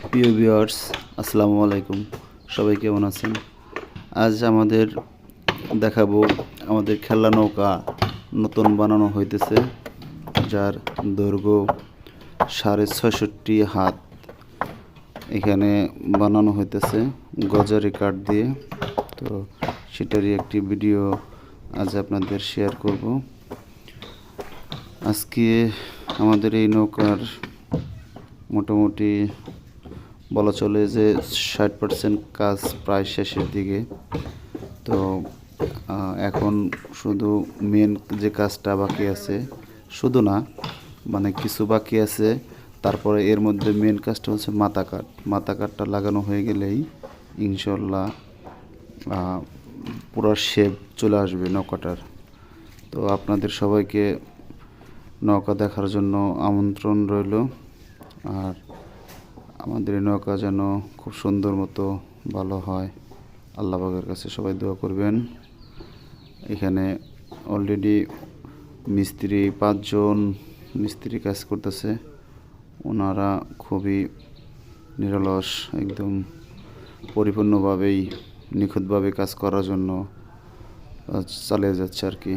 প্রিয় ভিউয়ার্স, আসসালামু আলাইকুম। সবাই কেমন আছেন? আজ আমাদের দেখাবো আমাদের খেলনা নৌকা নতুন বানানো হইতেছে, যার দৈর্ঘ্য ৬৬.৫ হাত। এখানে বানানো হইতেছে গজারি কাঠ দিয়ে। তো সেটারই একটি ভিডিও আজ আপনাদের শেয়ার করব। আজকে আমাদের এই নৌকার মোটামুটি বলা চলে যে ৬০% কাজ প্রায় শেষের দিকে। তো এখন শুধু মেন যে কাজটা বাকি আছে, শুধু না মানে কিছু বাকি আছে। তারপরে এর মধ্যে মেন কাজটা হচ্ছে মাথা কাঠটা লাগানো হয়ে গেলেই ইনশাল্লাহ পুরো শেপ চলে আসবে নৌকাটার। তো আপনাদের সবাইকে নৌকা দেখার জন্য আমন্ত্রণ রইল। আর আমাদের এই নৌকা যেন খুব সুন্দর মতো ভালো হয়, আল্লাহ পাকের কাছে সবাই দোয়া করবেন। এখানে অলরেডি মিস্ত্রি ৫ জন মিস্ত্রি কাজ করতেছে। ওনারা খুবই নিরলস, একদম পরিপূর্ণভাবেই নিখুঁতভাবে কাজ করার জন্য চালিয়ে যাচ্ছে আর কি।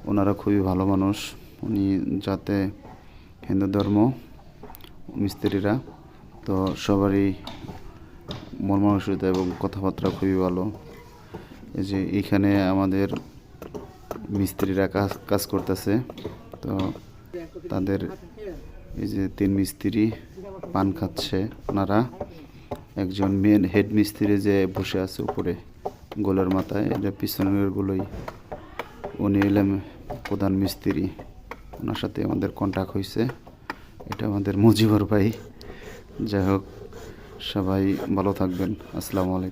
ওনারা খুবই ভালো মানুষ। উনি যাতে হিন্দু ধর্ম মিস্ত্রিরা, তো সবারই মন মানসিকতা এবং কথাবার্তা খুবই ভালো। এই যে এখানে আমাদের মিস্ত্রিরা কাজ করতেছে। তো তাদের এই যে ৩ মিস্ত্রি পান খাচ্ছে ওনারা। একজন মেন হেড মিস্ত্রি যে বসে আছে উপরে গোলের মাথায়, এটা পিছনের গোলই, উনি এলেন প্রধান মিস্ত্রি। ওনার সাথে আমাদের কন্ট্যাক্ট হয়েছে। এটা আমাদের মুজিবর ভাই। যাই হোক, সবাই ভালো থাকবেন। আসসালামু আলাইকুম।